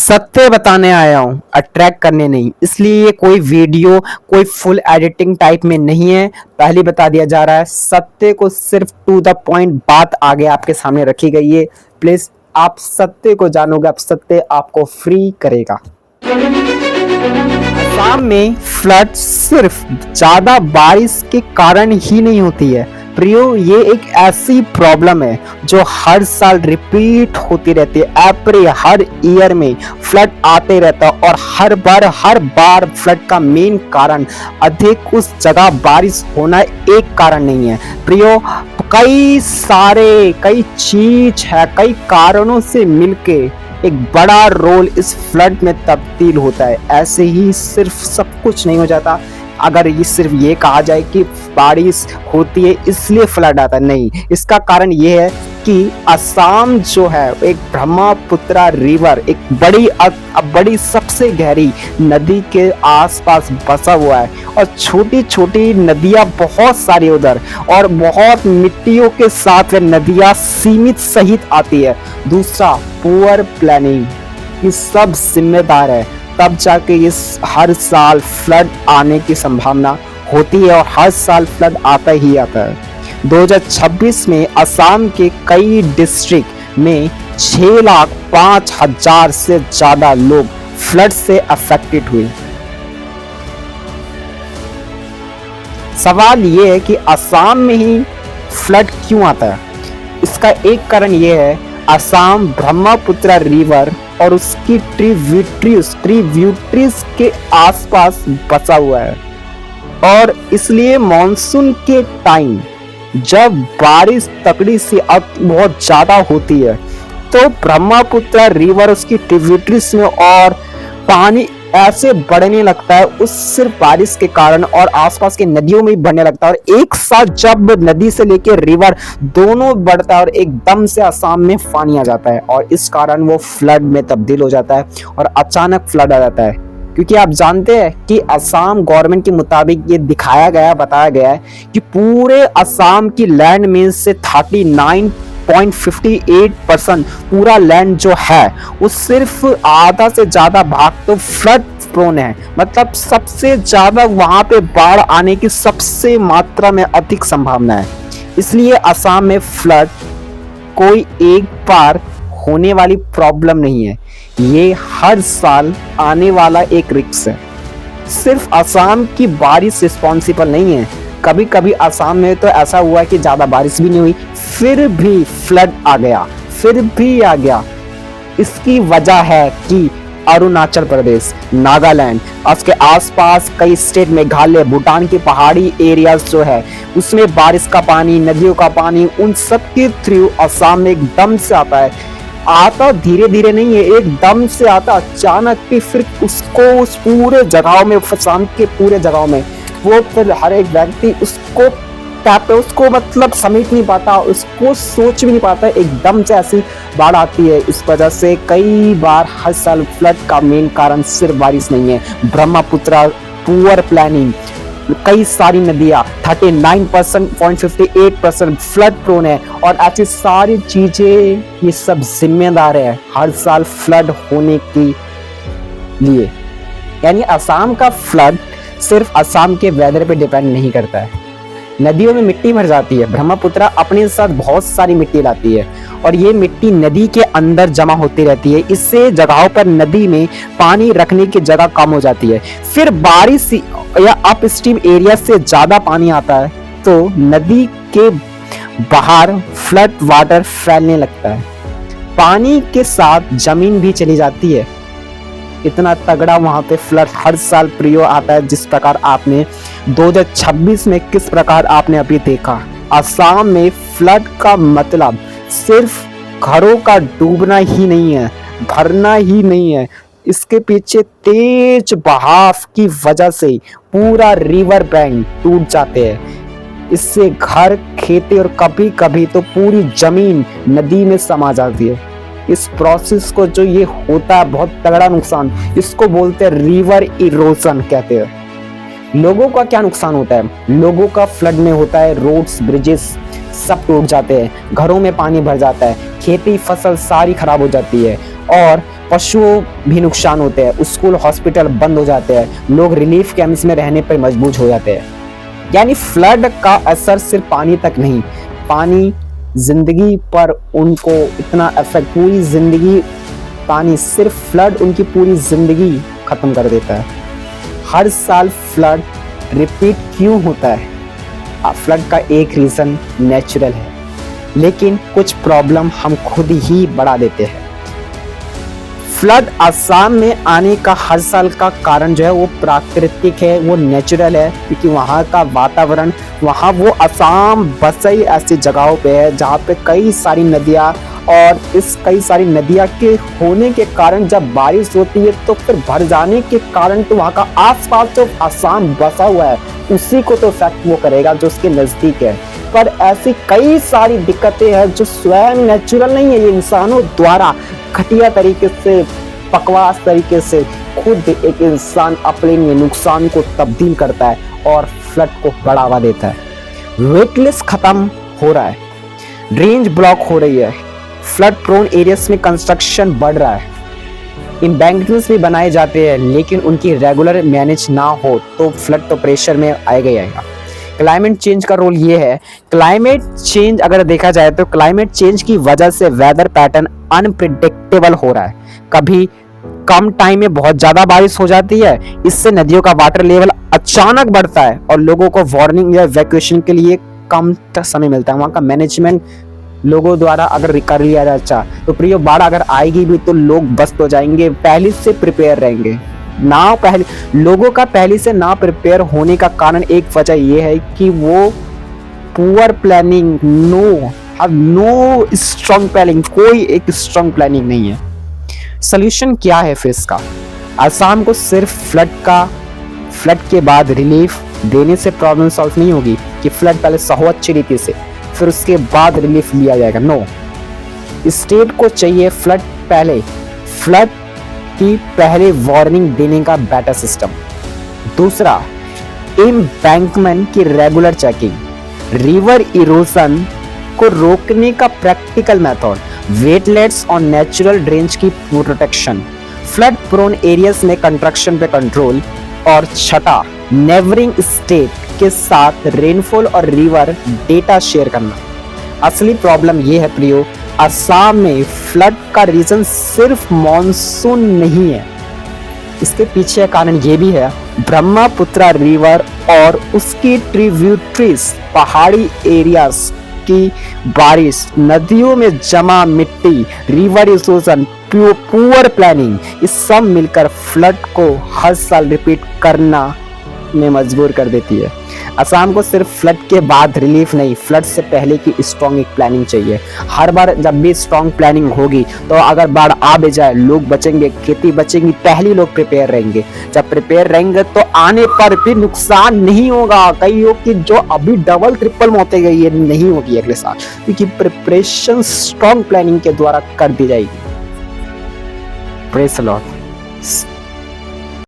सत्य बताने आया हूँ, अट्रैक्ट करने नहीं। इसलिए ये कोई वीडियो कोई फुल एडिटिंग टाइप में नहीं है। पहले बता दिया जा रहा है, सत्य को सिर्फ टू द पॉइंट बात आगे आपके सामने रखी गई है। प्लीज आप सत्य को जानोगे, आप सत्य आपको फ्री करेगा। असम में फ्लड सिर्फ ज्यादा बारिश के कारण ही नहीं होती है प्रियो, ये एक ऐसी प्रॉब्लम है जो हर साल रिपीट होती रहती है। एवरी हर ईयर में फ्लड आते रहता है और हर बार फ्लड का मेन कारण अधिक उस जगह बारिश होना एक कारण नहीं है प्रियो। कई चीज है, कई कारणों से मिलके एक बड़ा रोल इस फ्लड में तब्दील होता है। ऐसे ही सिर्फ सब कुछ नहीं हो जाता। अगर ये सिर्फ ये कहा जाए कि बारिश होती है इसलिए फ्लड आता है, नहीं। इसका कारण ये है कि असम जो है एक ब्रह्मपुत्र रिवर, एक बड़ी सबसे गहरी नदी के आसपास बसा हुआ है और छोटी छोटी नदियां बहुत सारी उधर, और बहुत मिट्टियों के साथ वे नदियां सीमित सहित आती है। दूसरा, पुअर प्लानिंग, ये सब जिम्मेदार है। तब जाके इस हर साल फ्लड आने की संभावना होती है और हर साल फ्लड आता ही आता है। 2026 में असम के कई डिस्ट्रिक्ट में 6,05,000 से ज्यादा लोग फ्लड से अफेक्टेड हुए। सवाल ये है कि असम में ही फ्लड क्यों आता है? इसका एक कारण ये है, असम ब्रह्मपुत्र रिवर और उसकी ट्रिब्यूटरीज के आसपास बसा हुआ है और इसलिए मॉनसून के टाइम जब बारिश तकड़ी से बहुत ज्यादा होती है तो ब्रह्मपुत्र रिवर, उसकी ट्रिब्यूटरीज में और पानी ऐसे बढ़ने लगता है उस सिर्फ बारिश के कारण, और आसपास के नदियों में भी बढ़ने लगता है। और एक साथ जब नदी से लेकर रिवर दोनों बढ़ता है और एकदम से असम में पानी आ जाता है और इस कारण वो फ्लड में तब्दील हो जाता है और अचानक फ्लड आ जाता है। क्योंकि आप जानते हैं कि असम गवर्नमेंट के मुताबिक ये बताया गया है कि पूरे असम की लैंड में से 39.58% पूरा लैंड जो है वो सिर्फ आधा से ज्यादा भाग तो फ्लड प्रोन है। मतलब सबसे ज्यादा वहां पे बाढ़ आने की सबसे मात्रा में अधिक संभावना है। इसलिए असम में फ्लड कोई एक बार होने वाली प्रॉब्लम नहीं है, ये हर साल आने वाला एक रिस्क है। सिर्फ असम की बारिश रिस्पॉन्सिबल नहीं है। कभी कभी असम में तो ऐसा हुआ है कि ज्यादा बारिश भी नहीं हुई फिर भी फ्लड आ गया। इसकी वजह है कि अरुणाचल प्रदेश, नागालैंड, उसके आसपास कई स्टेट, मेघालय, भूटान के पहाड़ी एरियाज जो है उसमें बारिश का पानी, नदियों का पानी, उन सब के थ्रू असम में एकदम से आता धीरे धीरे नहीं है, एकदम से आता अचानक के। फिर उसको उस पूरे जगहों में, असम के पूरे जगहों में वो फिर हर एक व्यक्ति उसको मतलब समेट नहीं पाता, उसको सोच भी नहीं पाता, एकदम से ऐसी बाढ़ आती है। इस वजह से कई बार हर साल फ्लड का मेन कारण सिर्फ बारिश नहीं है, ब्रह्मपुत्र, पुअर प्लानिंग, कई सारी नदियां 39.58% फ्लड प्रोन है और ऐसी सारी चीजें, ये सब जिम्मेदार है हर साल फ्लड होने के लिए। यानी असम का फ्लड सिर्फ असम के वेदर पे डिपेंड नहीं करता है। नदियों में मिट्टी भर जाती है, ब्रह्मपुत्र अपने साथ बहुत सारी मिट्टी लाती है और ये मिट्टी नदी के अंदर जमा होती रहती है। इससे जगहों पर नदी में पानी रखने की जगह कम हो जाती है। फिर बारिश या अपस्ट्रीम एरिया से ज्यादा पानी आता है तो नदी के बाहर फ्लड वाटर फैलने लगता है, पानी के साथ जमीन भी चली जाती है। इतना तगड़ा वहां पे फ्लड हर साल प्रियो आता है, जिस प्रकार आपने 2026 में किस प्रकार आपने अभी देखा। असम में फ्लड का मतलब सिर्फ घरों का डूबना ही नहीं है, भरना ही नहीं है, इसके पीछे तेज बहाव की वजह से पूरा रिवर बैंक टूट जाते हैं। इससे घर, खेती और कभी कभी तो पूरी जमीन नदी में समा जाती है। इस प्रोसेस को जो ये होता है बहुत तगड़ा नुकसान, इसको बोलते हैं रिवर इरोजन कहते हैं। लोगों का क्या नुकसान होता है? लोगों का फ्लड में होता है रोड्स, ब्रिजेस सब टूट जाते हैं, घरों में पानी भर जाता है, खेती फसल सारी खराब हो जाती है और पशुओं भी नुकसान होते हैं, स्कूल हॉस्पिटल बंद हो जाते हैं, लोग रिलीफ कैंप्स में रहने पर मजबूर हो जाते हैं। यानी फ्लड का असर सिर्फ पानी तक नहीं, पानी जिंदगी पर उनको इतना इफेक्ट, पूरी जिंदगी, पानी सिर्फ फ्लड उनकी पूरी जिंदगी खत्म कर देता है। हर साल फ्लड रिपीट क्यों होता है? फ्लड का एक रीजन नेचुरल है, लेकिन कुछ प्रॉब्लम हम खुद ही बढ़ा देते हैं। फ्लड असम में आने का हर साल का कारण जो है वो प्राकृतिक है, वो नेचुरल है, क्योंकि वहाँ का वातावरण, वहाँ वो असम बसई ऐसी जगहों पे है जहाँ पे कई सारी नदियाँ, और इस कई सारी नदियाँ के होने के कारण जब बारिश होती है तो फिर भर जाने के कारण तो वहाँ का आसपास जो असम बसा हुआ है उसी को तो इफेक्ट वो करेगा जो उसके नज़दीक है। पर ऐसी कई सारी दिक्कतें हैं जो स्वयं नेचुरल नहीं है, ये इंसानों द्वारा घटिया तरीके से, बकवास तरीके से खुद एक इंसान अपने नुकसान को तब्दील करता है और फ्लड को बढ़ावा देता है। वेटलेस खत्म हो रहा है, ड्रेनेज ब्लॉक हो रही है, फ्लड प्रोन एरियाज में कंस्ट्रक्शन बढ़ रहा है, एम्बैंकमेंट्स भी बनाए जाते हैं, लेकिन उनकी रेगुलर मैनेज ना हो तो फ्लड तो प्रेशर में आएगा ही आएगा। क्लाइमेट चेंज का रोल ये है, क्लाइमेट चेंज अगर देखा जाए तो क्लाइमेट चेंज की वजह से वेदर पैटर्न अनप्रिडिक्टेबल हो रहा है। कभी कम टाइम में बहुत ज्यादा बारिश हो जाती है, इससे नदियों का वाटर लेवल अचानक बढ़ता है और लोगों को वार्निंग या इवैक्यूएशन के लिए कम समय मिलता है। वहाँ का मैनेजमेंट लोगों द्वारा अगर कर लिया जाए तो प्रियो बाढ़ अगर आएगी भी तो लोग बच तो जाएंगे, पहले से प्रिपेयर रहेंगे। लोगों का पहले से ना प्रिपेयर होने का कारण एक वजह यह है कि वो poor planning, no strong planning, कोई एक स्ट्रॉन्ग प्लानिंग नहीं है। सोल्यूशन क्या है फिर इसका? असम को सिर्फ फ्लड के बाद रिलीफ देने से प्रॉब्लम सॉल्व नहीं होगी कि फ्लड पहले सहो अच्छी रीति से फिर उसके बाद रिलीफ लिया जाएगा। नो, स्टेट को चाहिए फ्लड की पहले वार्निंग देने का बेटर सिस्टम। दूसरा, एम्बैंकमेंट की रेगुलर चेकिंग, रिवर इरोजन को रोकने का प्रैक्टिकल मेथड, वेटलैंड्स और नेचुरल ड्रेनेज की प्रोटेक्शन, फ्लड प्रोन एरियाज में कंस्ट्रक्शन पे कंट्रोल, और छठा, नेबरिंग स्टेट के साथ रेनफॉल और रिवर डेटा शेयर करना। असली प्रॉब्लम यह है प्रियो, असम में फ्लड का रीजन सिर्फ मॉनसून नहीं है, इसके पीछे कारण ये भी है ब्रह्मपुत्र रिवर और उसकी ट्रिब्यूटरीज, पहाड़ी एरियाज की बारिश, नदियों में जमा मिट्टी, रिवर इरोजन, पुअर प्लानिंग, ये सब मिलकर फ्लड को हर साल रिपीट करना में मजबूर कर देती है। असम को सिर्फ फ्लड के बाद रिलीफ नहीं, फ्लड से पहले की स्ट्रॉन्ग एक प्लानिंग चाहिए। हर बार जब भी स्ट्रॉन्ग प्लानिंग होगी तो अगर बाढ़ आ भी जाए लोग बचेंगे, खेती बचेंगी, पहले लोग प्रिपेयर रहेंगे। जब प्रिपेयर रहेंगे तो आने पर भी नुकसान नहीं होगा। कई लोग की जो अभी डबल ट्रिपल मौतें गई है नहीं होगी अगले साल, क्योंकि प्रिपरेशन स्ट्रॉन्ग प्लानिंग के द्वारा कर दी जाएगी। Praise the Lord.